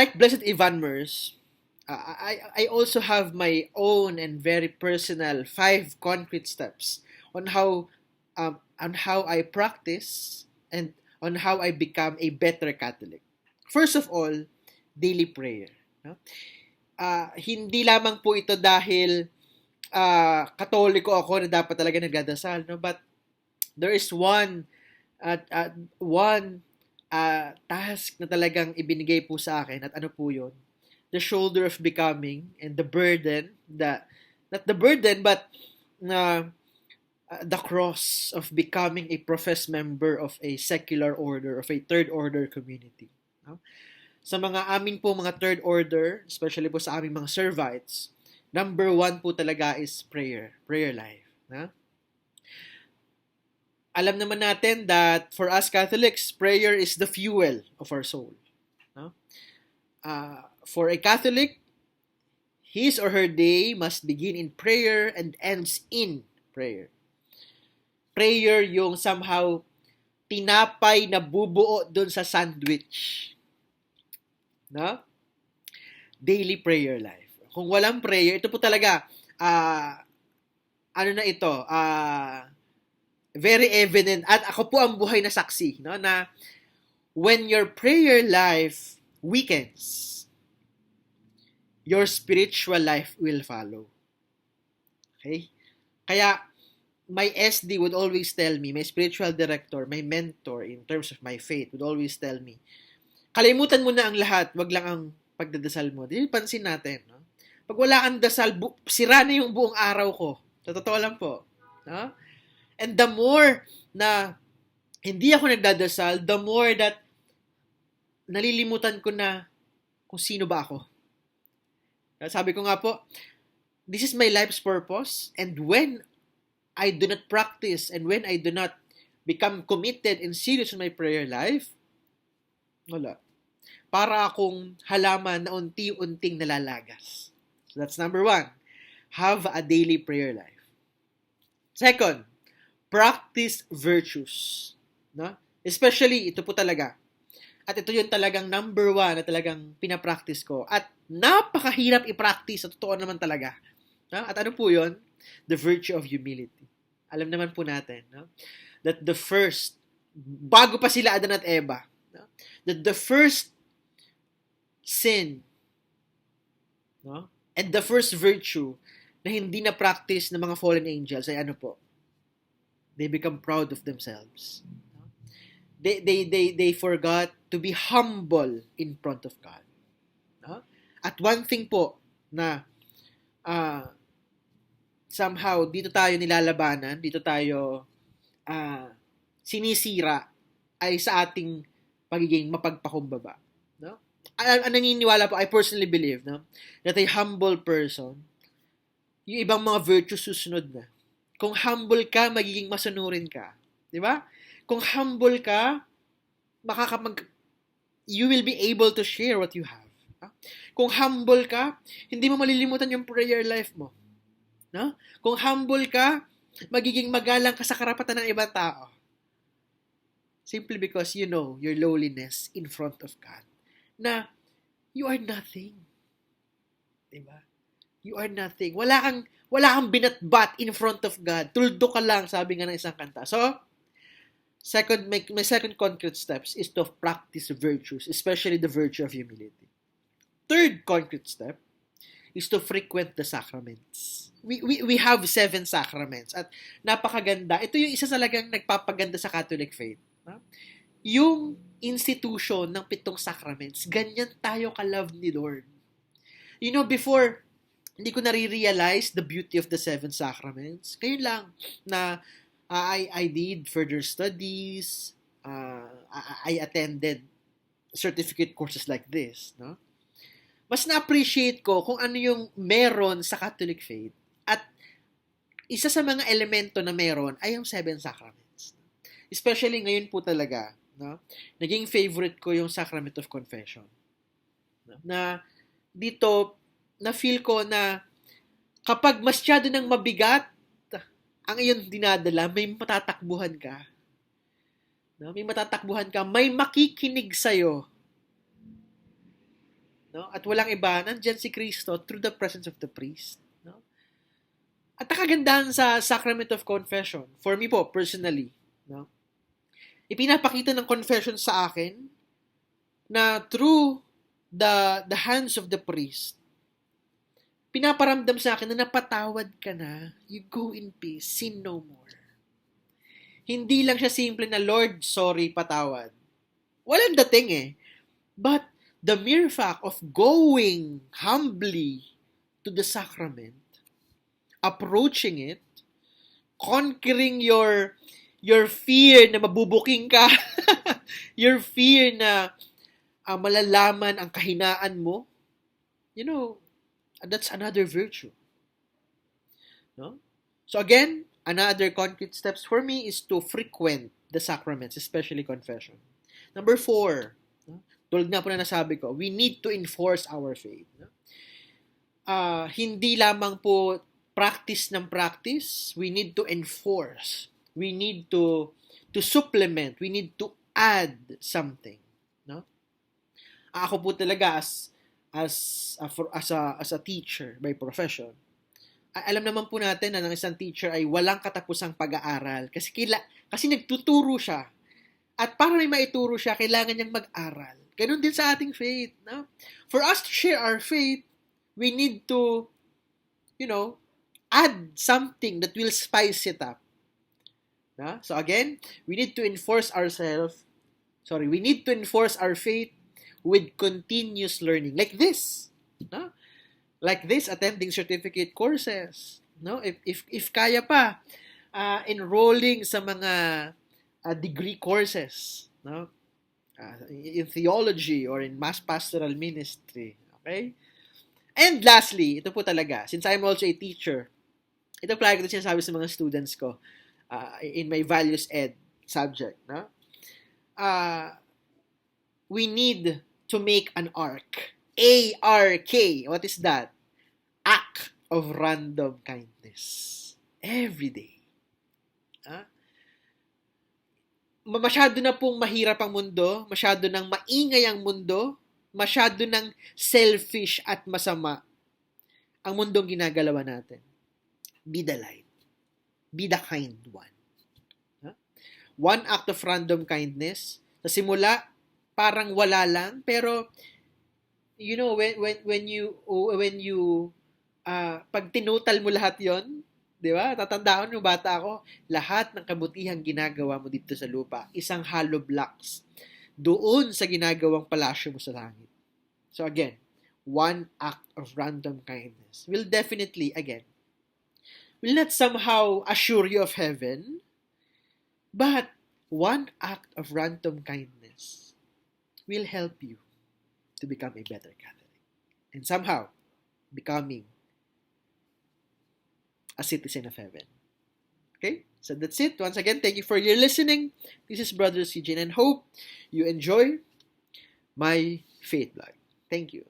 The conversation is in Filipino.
Like Blessed Ivan Mers, I also have my own and very personal 5 concrete steps on how I practice and on how I become a better Catholic. First of all, daily prayer. No? Hindi lamang po ito dahil Katoliko ako na dapat talaga nagdadasal, no? But there is one task na talagang ibinigay po sa akin at ano po yun? The shoulder of becoming and the burden, not the burden but the cross of becoming a professed member of a secular order, of a third order community. No? Sa mga amin po mga third order, especially po sa aming mga Servites, number 1 po talaga is prayer life. No? Alam naman natin that for us Catholics, prayer is the fuel of our soul. No? For a Catholic, his or her day must begin in prayer and ends in prayer. Prayer yung somehow tinapay na bubuo dun sa sandwich. No? Daily prayer life. Kung walang prayer, ito po talaga, ano na ito, very evident, at ako po ang buhay na saksi, no, na when your prayer life weakens, your spiritual life will follow. Okay? Kaya, my SD would always tell me, my spiritual director, my mentor in terms of my faith would always tell me, kalimutan mo na ang lahat, wag lang ang pagdadasal mo. Di pansin natin, no? Pag wala kang dasal, sira na yung buong araw ko. Sa totoo lang po. No? And the more na hindi ako nagdadasal, the more that nalilimutan ko na kung sino ba ako. Sabi ko nga po, this is my life's purpose, and when I do not practice and when I do not become committed and serious in my prayer life, wala. Para akong halaman na unti-unting nalalagas. So that's number 1. Have a daily prayer life. Second, practice virtues. No? Especially, ito po talaga. At ito yung talagang number 1 na talagang pinapractice ko. At napakahirap i-practice. Sa totoo naman talaga. No? At ano po yun? The virtue of humility. Alam naman po natin, no? That the first, bago pa sila Adan at Eva, no? That the first sin, no? And the first virtue na hindi na practice ng mga fallen angels ay ano po? They become proud of themselves. No? They forgot to be humble in front of God. No? At one thing po na somehow, dito tayo nilalabanan, dito tayo sinisira ay sa ating pagiging mapagpakumbaba. No? Naniniwala po, I personally believe, no, that a humble person, yung ibang mga virtues susunod na. Kung humble ka, magiging masunurin ka. Di ba? Kung humble ka, you will be able to share what you have. Kung humble ka, hindi mo malilimutan yung prayer life mo. No? Kung humble ka, magiging magalang ka sa karapatan ng ibang tao. Simply because you know your lowliness in front of God. Na you are nothing. Diba? You are nothing. Wala kang binatbat in front of God. Tuldo ka lang, sabi nga ng isang kanta. So, my second concrete steps is to practice virtues, especially the virtue of humility. Third concrete step is to frequent the sacraments. We have 7 sacraments at napakaganda. Ito yung isa talagang nagpapaganda sa Catholic faith. No? Yung institution ng 7 sacraments, ganyan tayo ka-love ni Lord. You know, before, hindi ko nare-realize the beauty of the 7 sacraments. Ngayon lang na I did further studies, I attended certificate courses like this, no? Mas na-appreciate ko kung ano yung meron sa Catholic faith. At isa sa mga elemento na meron ay yung 7 sacraments. Especially ngayon po talaga, no? Naging favorite ko yung Sacrament of Confession. No? Na dito, na-feel ko na kapag masyado ng mabigat ang iyong dinadala, may matatakbuhan ka. No? May matatakbuhan ka, may makikinig sa'yo No? At walang iba, nandyan si Kristo through the presence of the priest. No? At nakagandahan sa Sacrament of Confession, for me po, personally, no? Ipinapakita ng confession sa akin na through the hands of the priest, pinaparamdam sa akin na napatawad ka na, you go in peace, sin no more. Hindi lang siya simple na, Lord, sorry, patawad. Walang dating eh. But the mere fact of going humbly to the sacrament, approaching it, conquering your fear na mabubuking ka, your fear na malalaman ang kahinaan mo, that's another virtue. No? So again, another concrete steps for me is to frequent the sacraments, especially confession. Number 4, no? Tulad nga po na nasabi ko, we need to enforce our faith. No? Hindi lamang po practice ng practice, we need to enforce. We need to supplement, we need to add something. No? Ako po talaga as a teacher by profession, alam naman po natin na ng isang teacher ay walang katapusang pag-aaral kasi nagtuturo siya. At para may maituro siya, kailangan niyang mag-aral. Ganun din sa ating faith, no? For us to share our faith, we need to add something that will spice it up. No? So again, we need to enforce our faith with continuous learning. Like this. No? Like this, attending certificate courses. No? If kaya pa, enrolling sa mga degree courses. No? In theology or in mass pastoral ministry. Okay? And lastly, ito po talaga, since I'm also a teacher, ito palagi ko sinasabi sa mga students ko in my values ed subject. No? We need to make an ark. A-R-K. What is that? Act of random kindness. Every day. Masyado na pong mahirap ang mundo, masyado nang maingay ang mundo, masyado nang selfish at masama ang mundong ginagalawan natin. Be the light. Be the kind one. One act of random kindness. Sa simula, parang wala lang, pero when you pag tinutal mo lahat 'yon, 'di ba? Tatandaan mo bata ako, lahat ng kabutihang ginagawa mo dito sa lupa, isang hollow blocks doon sa ginagawang palasyo mo sa langit. So again, one act of random kindness will not somehow assure you of heaven, but one act of random kindness will help you to become a better Catholic and somehow becoming a citizen of heaven. Okay? So that's it. Once again, thank you for your listening. This is Brother Eugene and hope you enjoy my faith blog. Thank you.